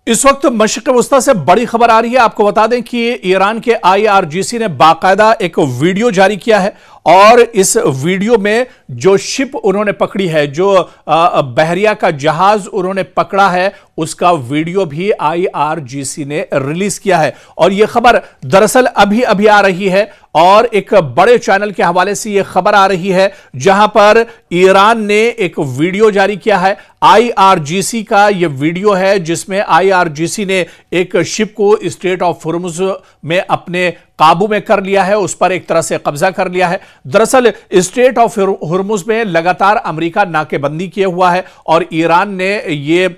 इस वक्त मशरिक़ वस्ता से बड़ी खबर आ रही है। आपको बता दें कि ईरान के IRGC ने बाकायदा एक वीडियो जारी किया है और इस वीडियो में जो शिप उन्होंने पकड़ी है, जो बहरिया का जहाज उन्होंने पकड़ा है, उसका वीडियो भी IRGC ने रिलीज किया है। और यह खबर दरअसल अभी अभी आ रही है और एक बड़े चैनल के हवाले से यह खबर आ रही है, जहां पर ईरान ने एक वीडियो जारी किया है। IRGC का यह वीडियो है जिसमें IRGC ने एक शिप को स्ट्रेट ऑफ होर्मुज में अपने काबू में कर लिया है, उस पर एक तरह से कब्जा कर लिया है। दरअसल स्ट्रेट ऑफ होर्मुज में लगातार अमेरिका नाकेबंदी किए हुआ है और ईरान ने यह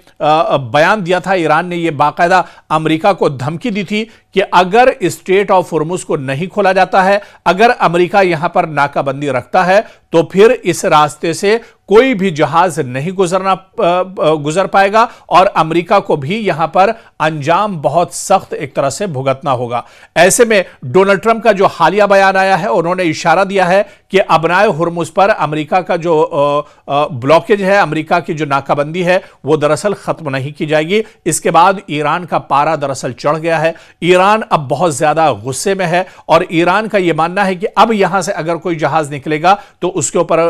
बयान दिया था, ईरान ने यह बाकायदा अमेरिका को धमकी दी थी कि अगर स्ट्रेट ऑफ होर्मुज को नहीं खोला जाता है, अगर अमेरिका यहां पर नाकाबंदी रखता है, तो फिर इस रास्ते से कोई भी जहाज नहीं गुजर पाएगा और अमेरिका को भी यहां पर अंजाम बहुत सख्त एक तरह से भुगतना होगा। ऐसे में डोनाल्ड ट्रंप का जो हालिया बयान आया है, उन्होंने इशारा दिया है कि अबनाए हुर्मुज पर अमेरिका का जो ब्लॉकेज है, अमेरिका की जो नाकाबंदी है, वो दरअसल खत्म नहीं की जाएगी। इसके बाद ईरान का पारा दरअसल चढ़ गया है। ईरान अब बहुत ज्यादा गुस्से में है और ईरान का यह मानना है कि अब यहां से अगर कोई जहाज निकलेगा तो उसके ऊपर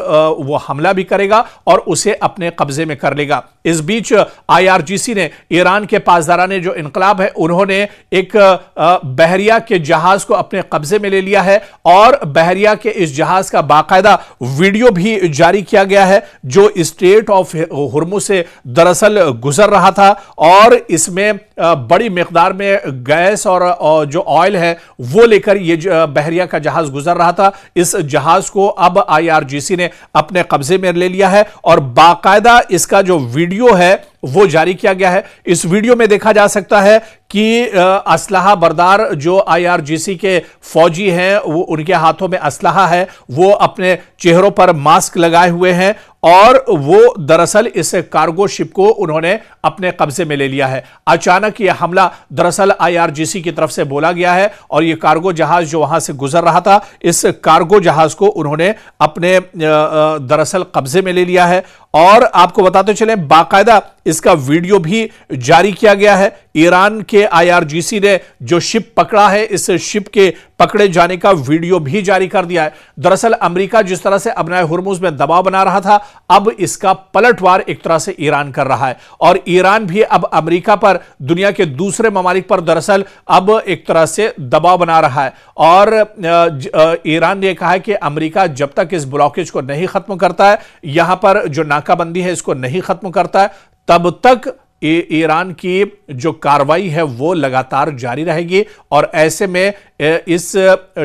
वो हमला भी करेगा और उसे अपने कब्जे में कर लेगा। इस बीच IRGC ने ईरान के पासदाराने जो इनकलाब है, उन्होंने एक बहरिया के जहाज को अपने कब्जे में ले लिया है और बहरिया के इस जहाज का बाकायदा वीडियो भी जारी किया गया है, जो स्ट्रेट ऑफ होर्मुज से दरअसल गुजर रहा था और इसमें बड़ी मिकदार में गैस और जो ऑयल है वो लेकर यह बहरिया का जहाज गुजर रहा था। इस जहाज को अब IRGC ने अपने कब्जे में ले लिया है और बाकायदा इसका जो वीडियो है वो जारी किया गया है। इस वीडियो में देखा जा सकता है कि असलहा बरदार जो IRGC के फौजी हैं, वो उनके हाथों में असलहा है, वो अपने चेहरों पर मास्क लगाए हुए हैं और वो दरअसल इस कार्गो शिप को उन्होंने अपने कब्जे में ले लिया है। अचानक यह हमला दरअसल IRGC की तरफ से बोला गया है और यह कार्गो जहाज जो वहां से गुजर रहा था, इस कार्गो जहाज को उन्होंने अपने दरअसल कब्जे में ले लिया है। और आपको बताते चले, बाकायदा इसका वीडियो भी जारी किया गया है। ईरान के IRGC ने जो शिप पकड़ा है, इस शिप के पकड़े जाने का वीडियो भी जारी कर दिया है। दरअसल अमेरिका जिस तरह से अबनाए हुर्मुज में दबाव बना रहा था, अब इसका पलटवार एक तरह से ईरान कर रहा है और ईरान भी अब अमेरिका पर, दुनिया के दूसरे ममालिक पर दरअसल अब एक तरह से दबाव बना रहा है। और ईरान ने कहा है कि अमेरिका जब तक इस ब्लॉकेज को नहीं खत्म करता है, यहां पर जो नाकाबंदी है इसको नहीं खत्म करता है, तब तक ईरान की जो कार्रवाई है वो लगातार जारी रहेगी। और ऐसे में इस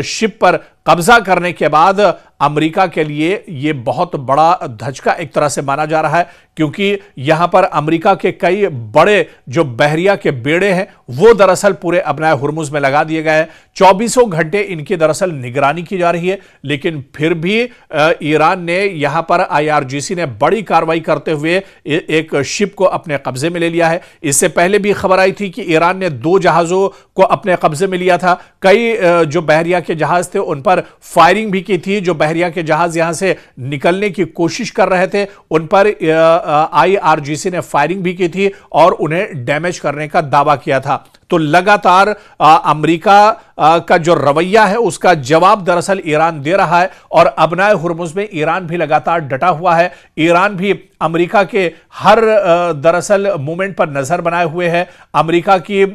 शिप पर कब्जा करने के बाद अमेरिका के लिए यह बहुत बड़ा धचका एक तरह से माना जा रहा है, क्योंकि यहां पर अमेरिका के कई बड़े जो बहरिया के बेड़े हैं वो दरअसल पूरे अबनाए हुर्मुज में लगा दिए गए हैं। 24 घंटे इनकी दरअसल निगरानी की जा रही है, लेकिन फिर भी ईरान ने यहां पर IRGC ने बड़ी कार्रवाई करते हुए एक शिप को अपने कब्जे में ले लिया है। इससे पहले भी खबर आई थी कि ईरान ने 2 जहाजों को अपने कब्जे में लिया था। कई जो बहरिया के जहाज थे उन पर फायरिंग भी की थी। जो बहरिया के जहाज यहां से निकलने की कोशिश कर रहे थे, उन पर IRGC ने फायरिंग भी की थी और उन्हें डैमेज करने का दावा किया था। तो लगातार अमेरिका का जो रवैया है उसका जवाब दरअसल ईरान दे रहा है और अबनाए हुर्मुज में ईरान भी लगातार डटा हुआ है। ईरान भी अमेरिका के हर दरअसल मूवमेंट पर नजर बनाए हुए है। अमेरिका की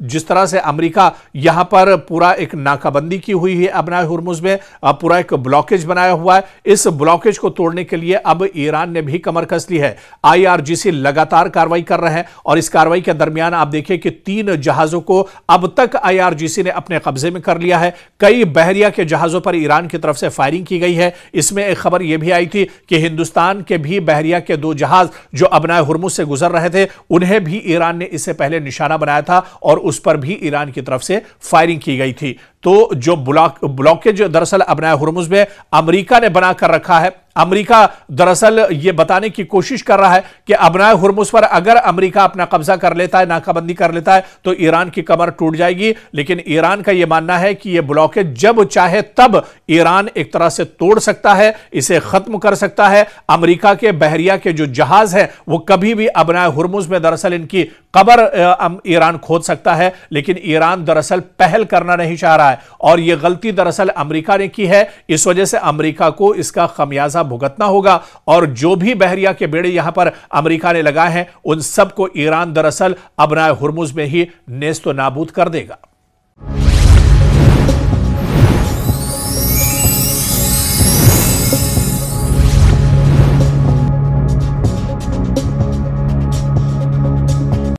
जिस तरह से अमेरिका यहां पर पूरा एक नाकाबंदी की हुई है, अबनाए हुर्मुज में पूरा एक ब्लॉकेज बनाया हुआ है। इस ब्लॉकेज को तोड़ने के लिए अब ईरान ने भी कमर कस ली है। IRGC लगातार कार्रवाई कर रहे हैं और इस कार्रवाई के दरमियान आप देखिए कि 3 जहाजों को अब तक IRGC ने अपने कब्जे में कर लिया है। कई बहरिया के जहाजों पर ईरान की तरफ से फायरिंग की गई है। इसमें एक खबर यह भी आई थी कि हिंदुस्तान के भी बहरिया के 2 जहाज जो अबनाए हुर्मुज से गुजर रहे थे, उन्हें भी ईरान ने इससे पहले निशाना बनाया था और उस पर भी ईरान की तरफ से फायरिंग की गई थी। तो जो ब्लॉकेज दरअसल अबनाए हुर्मुज में अमेरिका ने बनाकर रखा है, अमेरिका दरअसल यह बताने की कोशिश कर रहा है कि अबनाए हुर्मुज पर अगर अमेरिका अपना कब्जा कर लेता है, नाकाबंदी कर लेता है, तो ईरान की कमर टूट जाएगी। लेकिन ईरान का यह मानना है कि यह ब्लॉकेज जब चाहे तब ईरान एक तरह से तोड़ सकता है, इसे खत्म कर सकता है। अमेरिका के बहरिया के जो जहाज हैं वो कभी भी अबनाए हुर्मुज में दरअसल इनकी कबर ईरान खोद सकता है, लेकिन ईरान दरअसल पहल करना नहीं चाह रहा है और यह गलती दरअसल अमेरिका ने की है। इस वजह से अमेरिका को इसका खमियाजा भुगतना होगा और जो भी बहरिया के बेड़े यहां पर अमेरिका ने लगाए हैं उन सबको ईरान दरअसल अबनाए हुर्मुज में ही नेस्त नाबूद कर देगा।